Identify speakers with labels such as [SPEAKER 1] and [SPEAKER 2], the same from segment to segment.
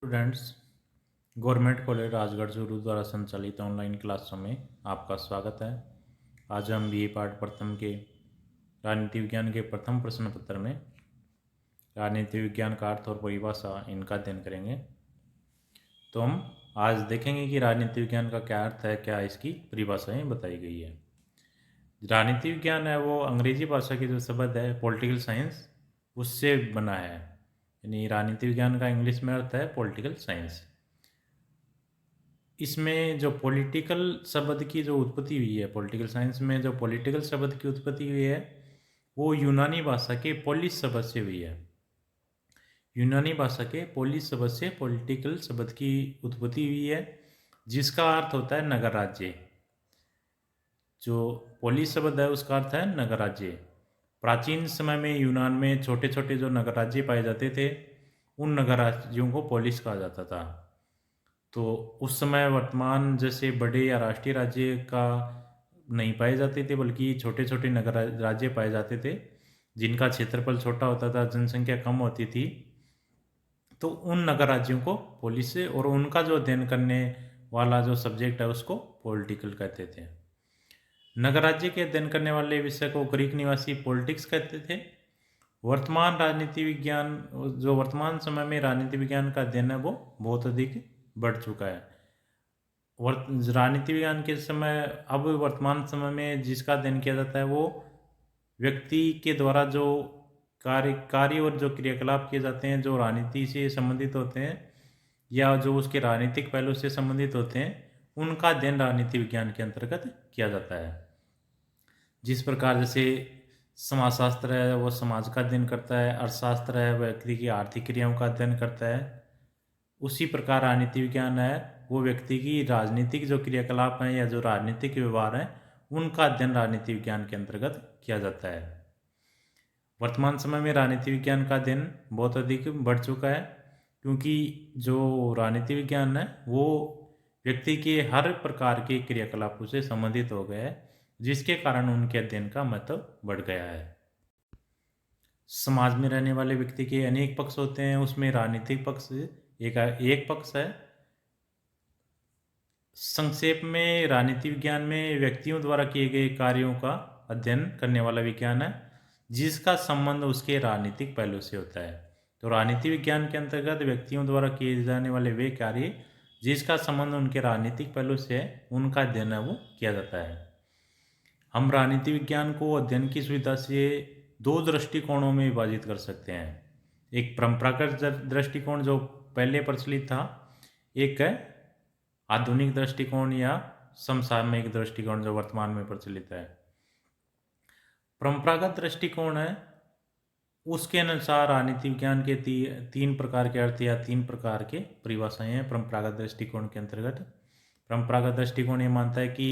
[SPEAKER 1] Students, government college Rajgarh Churu द्वारा संचालित online क्लासों में आपका स्वागत है। आज हम बीए पाठ प्रथम के राजनीति विज्ञान के प्रथम प्रश्न पत्र में राजनीति विज्ञान का अर्थ और परिभाषा इनका अध्ययन करेंगे। तो हम आज देखेंगे कि राजनीति विज्ञान का क्या अर्थ है, क्या इसकी परिभाषाएं बताई गई है। राजनीति विज्ञान है वो अंग्रेजी भाषा की जो शब्द है पॉलिटिकल साइंस उससे बना है, यानी राजनीति विज्ञान का इंग्लिश में अर्थ है पॉलिटिकल साइंस। इसमें जो पॉलिटिकल शब्द की जो उत्पत्ति हुई है, पॉलिटिकल साइंस में जो पॉलिटिकल शब्द की उत्पत्ति हुई है वो यूनानी भाषा के पोलिस शब्द से हुई है। यूनानी भाषा के पोलिस शब्द से पॉलिटिकल शब्द की उत्पत्ति हुई है, जिसका अर्थ होता है नगर राज्य। जो पोलिस शब्द है उसका अर्थ है नगर राज्य। प्राचीन समय में यूनान में छोटे छोटे जो नगर राज्य पाए जाते थे उन नगर राज्यों को पोलिस कहा जाता था। तो उस समय वर्तमान जैसे बड़े या राष्ट्रीय राज्य का नहीं पाए जाते थे, बल्कि छोटे छोटे नगर राज्य पाए जाते थे जिनका क्षेत्रफल छोटा होता था, जनसंख्या कम होती थी। तो उन नगर राज्यों को पोलिस से, और उनका जो अध्ययन करने वाला जो सब्जेक्ट है उसको पॉलिटिकल कहते थे। नगर राज्य के अध्ययन करने वाले विषय को ग्रीक निवासी पॉलिटिक्स कहते थे। वर्तमान राजनीति विज्ञान, जो वर्तमान समय में राजनीति विज्ञान का अध्ययन है वो बहुत अधिक बढ़ चुका है। राजनीति विज्ञान के समय, अब वर्तमान समय में जिसका अध्ययन किया जाता है वो व्यक्ति के द्वारा जो कार्य और जो क्रियाकलाप किए जाते हैं जो राजनीति से संबंधित होते हैं या जो उसके राजनीतिक पहलू से संबंधित होते हैं, उनका अध्ययन राजनीति विज्ञान के अंतर्गत किया जाता है। जिस प्रकार जैसे समाजशास्त्र है वो समाज का अध्ययन करता है, अर्थशास्त्र है व्यक्ति की आर्थिक क्रियाओं का अध्ययन करता है, उसी प्रकार राजनीति विज्ञान है वो व्यक्ति की राजनीतिक जो क्रियाकलाप हैं या जो राजनीतिक व्यवहार हैं उनका अध्ययन राजनीति विज्ञान के अंतर्गत किया जाता है। वर्तमान समय में राजनीति विज्ञान का अध्ययन बहुत अधिक बढ़ चुका है, क्योंकि जो राजनीति विज्ञान है वो व्यक्ति के हर प्रकार के क्रियाकलापों से संबंधित हो गया है, जिसके कारण उनके अध्ययन का महत्व बढ़ गया है। समाज में रहने वाले व्यक्ति के अनेक पक्ष होते हैं, उसमें राजनीतिक पक्ष एक पक्ष है। संक्षेप में राजनीति विज्ञान में व्यक्तियों द्वारा किए गए कार्यों का अध्ययन करने वाला विज्ञान है जिसका संबंध उसके राजनीतिक पहलू से होता है। तो राजनीति विज्ञान के अंतर्गत व्यक्तियों द्वारा किए जाने वाले वे कार्य जिसका संबंध उनके राजनीतिक पहलू से है, उनका अध्ययन है वो किया जाता है। हम राजनीति विज्ञान को अध्ययन की सुविधा से दो दृष्टिकोणों में विभाजित कर सकते हैं। एक परंपरागत दृष्टिकोण जो पहले प्रचलित था, एक है आधुनिक दृष्टिकोण या समसामयिक दृष्टिकोण जो वर्तमान में प्रचलित है। परंपरागत दृष्टिकोण है उसके अनुसार राजनीति विज्ञान के तीन प्रकार के अर्थ या तीन प्रकार के परिभाषाएं हैं परंपरागत दृष्टिकोण के अंतर्गत। परंपरागत दृष्टिकोण ये मानता है कि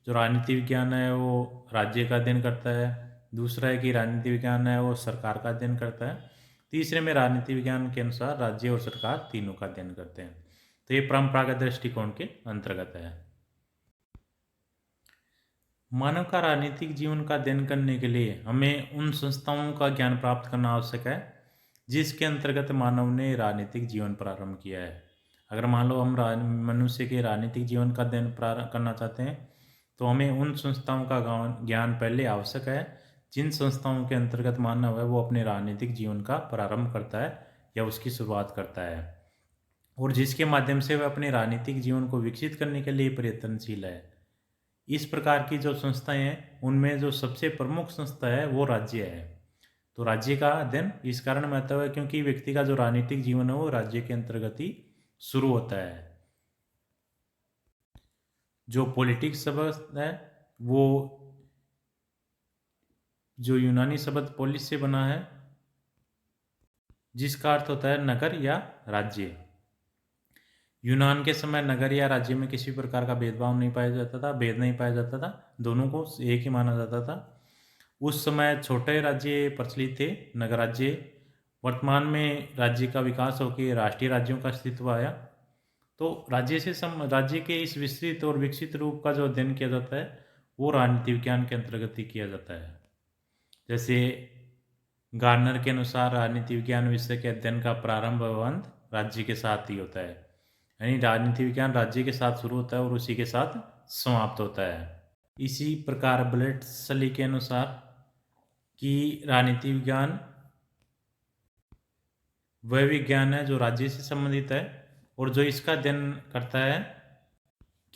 [SPEAKER 1] जो राजनीति विज्ञान है वो राज्य का अध्ययन करता है। दूसरा है कि राजनीति विज्ञान है वो सरकार का अध्ययन करता है। तीसरे में राजनीति विज्ञान के अनुसार राज्य और सरकार तीनों का अध्ययन करते हैं। तो ये परंपरागत दृष्टिकोण के अंतर्गत है। मानव का राजनीतिक जीवन का अध्ययन करने के लिए हमें उन संस्थाओं का ज्ञान प्राप्त करना आवश्यक है जिसके अंतर्गत मानव ने राजनीतिक जीवन प्रारंभ किया है। अगर मान लो हम मनुष्य के राजनीतिक जीवन का अध्ययन करना चाहते हैं तो हमें उन संस्थाओं का ज्ञान पहले आवश्यक है जिन संस्थाओं के अंतर्गत मानव है वो अपने राजनीतिक जीवन का प्रारंभ करता है या उसकी शुरुआत करता है, और जिसके माध्यम से वह अपने राजनीतिक जीवन को विकसित करने के लिए प्रयत्नशील है। इस प्रकार की जो संस्थाएं हैं उनमें जो सबसे प्रमुख संस्था है वो राज्य है। तो राज्य का अध्ययन इस कारण महत्व है क्योंकि व्यक्ति का जो राजनीतिक जीवन है वो राज्य के अंतर्गत ही शुरू होता है। जो पॉलिटिक्स शब्द है वो जो यूनानी शब्द पोलिस से बना है जिसका अर्थ होता है नगर या राज्य। यूनान के समय नगर या राज्य में किसी प्रकार का भेदभाव नहीं पाया जाता था, भेद नहीं पाया जाता था, दोनों को एक ही माना जाता था। उस समय छोटे राज्य प्रचलित थे, नगर राज्य। वर्तमान में राज्य का विकास होकर राष्ट्रीय राज्यों का अस्तित्व आया। तो राज्य के इस विस्तृत और विकसित रूप का जो अध्ययन किया जाता है वो राजनीति विज्ञान के अंतर्गत ही किया जाता है। जैसे गार्नर के अनुसार राजनीति विज्ञान विषय के अध्ययन का प्रारंभ राज्य के साथ ही होता है, यानी राजनीति विज्ञान राज्य के साथ शुरू होता है और उसी के साथ समाप्त होता है। इसी प्रकार ब्लेटसली के अनुसार कि राजनीति विज्ञान वह विज्ञान है जो राज्य से संबंधित है और जो इसका अध्ययन करता है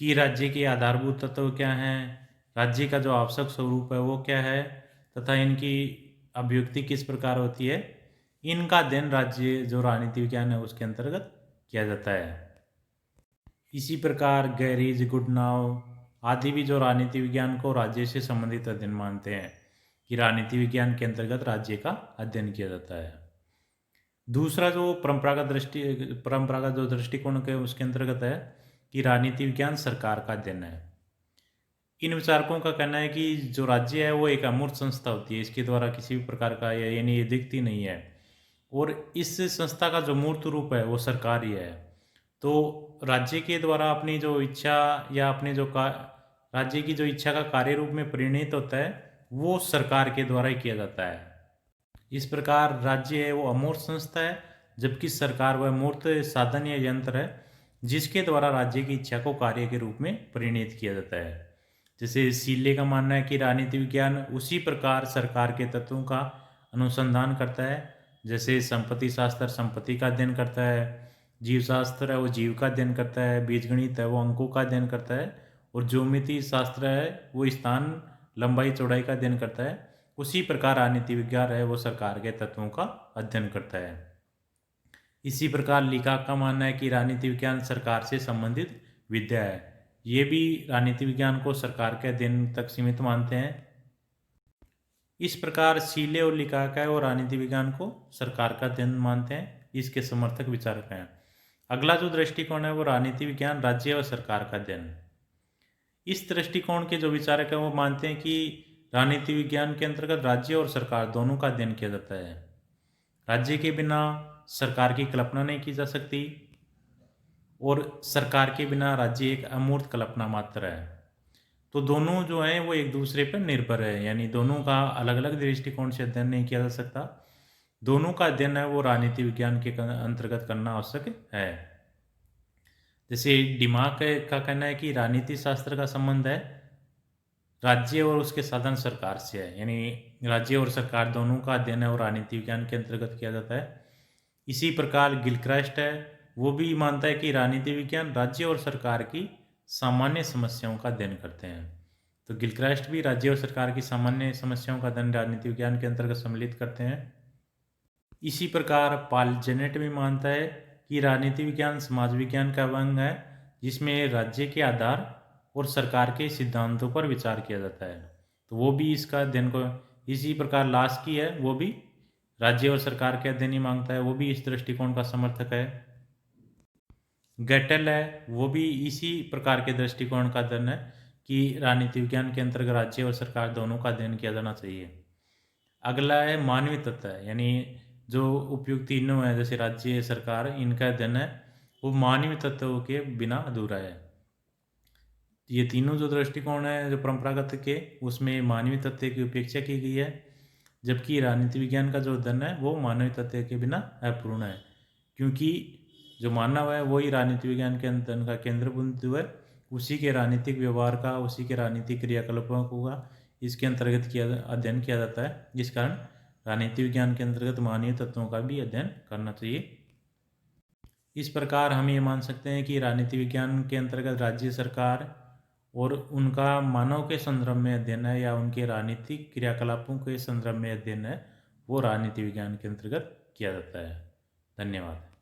[SPEAKER 1] कि राज्य के आधारभूत तत्व क्या हैं, राज्य का जो आवश्यक स्वरूप है वो क्या है तथा इनकी अभिव्यक्ति किस प्रकार होती है, इनका अध्ययन राज्य जो राजनीति विज्ञान है उसके अंतर्गत किया जाता है। इसी प्रकार गैरीज, गुडनाव आदि भी जो राजनीति विज्ञान को राज्य से संबंधित अध्ययन मानते हैं कि राजनीति विज्ञान के अंतर्गत राज्य का अध्ययन किया जाता है। दूसरा जो परंपरागत जो दृष्टिकोण के उसके अंतर्गत है कि राजनीति विज्ञान सरकार का अध्ययन है। इन विचारकों का कहना है कि जो राज्य है वो एक अमूर्त संस्था होती है, इसके द्वारा किसी भी प्रकार का यानी ये दिखती नहीं है और इस संस्था का जो मूर्त रूप है वो सरकार ही है। तो राज्य के द्वारा अपनी जो इच्छा या अपने जो राज्य की जो इच्छा का कार्य रूप में परिणित होता है वो सरकार के द्वारा ही किया जाता है। इस प्रकार राज्य है वो अमूर्त संस्था है, जबकि सरकार वह मूर्त साधन या यंत्र है जिसके द्वारा राज्य की इच्छा को कार्य के रूप में परिणित किया जाता है। जैसे सीले का मानना है कि राजनीति विज्ञान उसी प्रकार सरकार के तत्वों का अनुसंधान करता है, जैसे संपत्ति शास्त्र संपत्ति का अध्ययन करता है, जीव शास्त्र है वो जीव का अध्ययन करता है, बीजगणित है वो अंकों का अध्ययन करता है और ज्योमिति शास्त्र है वो स्थान लंबाई चौड़ाई का अध्ययन करता है। उसी प्रकार राजनीति विज्ञान है वो सरकार के तत्वों का अध्ययन करता है। इसी प्रकार लीका का मानना है कि राजनीति विज्ञान सरकार से संबंधित विद्या है। ये भी राजनीति विज्ञान को सरकार के अध्ययन तक सीमित मानते हैं। इस प्रकार सीले और लीका और राजनीति विज्ञान को सरकार का अध्ययन मानते हैं, इसके समर्थक विचारक हैं। अगला जो दृष्टिकोण है वो राजनीति विज्ञान राज्य और सरकार का अध्ययन। इस दृष्टिकोण के जो विचारक हैं वो मानते हैं कि राजनीति विज्ञान के अंतर्गत राज्य और सरकार दोनों का अध्ययन किया जाता है। राज्य के बिना सरकार की कल्पना नहीं की जा सकती और सरकार के बिना राज्य एक अमूर्त कल्पना मात्र है। तो दोनों जो हैं वो एक दूसरे पर निर्भर है, यानी दोनों का अलग अलग दृष्टिकोण से अध्ययन नहीं किया जा सकता। दोनों का अध्ययन है वो राजनीति विज्ञान के अंतर्गत करना आवश्यक है। जैसे डिमाक का कहना है कि राजनीति शास्त्र का संबंध है राज्य और उसके साधन सरकार से है, यानी राज्य और सरकार दोनों का अध्ययन है और राजनीति विज्ञान के अंतर्गत किया जाता है। इसी प्रकार गिलक्रास्ट है वो भी मानता है कि राजनीति विज्ञान राज्य और सरकार की सामान्य समस्याओं का अध्ययन करते हैं। तो गिलक्रास्ट भी राज्य और सरकार की सामान्य समस्याओं का अध्ययन राजनीति विज्ञान के अंतर्गत सम्मिलित करते हैं। इसी प्रकार पॉल जेनेट भी मानता है कि राजनीति विज्ञान समाज विज्ञान का अंग है जिसमें राज्य के आधार और सरकार के सिद्धांतों पर विचार किया जाता है। तो वो भी इसका अध्ययन को इसी प्रकार लास्की है वो भी राज्य और सरकार के अध्ययन ही मांगता है, वो भी इस दृष्टिकोण का समर्थक है। गेटल है वो भी इसी प्रकार के दृष्टिकोण का अध्ययन है कि राजनीति विज्ञान के अंतर्गत राज्य और सरकार दोनों का अध्ययन किया जाना चाहिए। अगला है मानवीय तत्व है, यानी जो उपयुक्त तीनों है जैसे राज्य सरकार इनका अध्ययन है वो मानवीय तत्वों के बिना अधूरा है। ये तीनों जो दृष्टिकोण है जो परंपरागत के उसमें मानवीय तत्व की उपेक्षा की गई है, जबकि राजनीति विज्ञान का जो अध्ययन है वो मानवीय तत्व के बिना अपूर्ण है, क्योंकि जो मानव है वही राजनीति विज्ञान के अध्ययन का केंद्र बिंदु है। उसी के राजनीतिक व्यवहार का उसी के राजनीतिक क्रियाकलापों का इसके अंतर्गत अध्ययन किया जाता है, जिस कारण राजनीति विज्ञान के अंतर्गत मानवीय तत्वों का भी अध्ययन करना चाहिए। इस प्रकार हम ये मान सकते हैं कि राजनीति विज्ञान के अंतर्गत राज्य सरकार और उनका मानव के संदर्भ में अध्ययन है या उनके राजनीतिक क्रियाकलापों के संदर्भ में अध्ययन है वो राजनीति विज्ञान के अंतर्गत किया जाता है। धन्यवाद।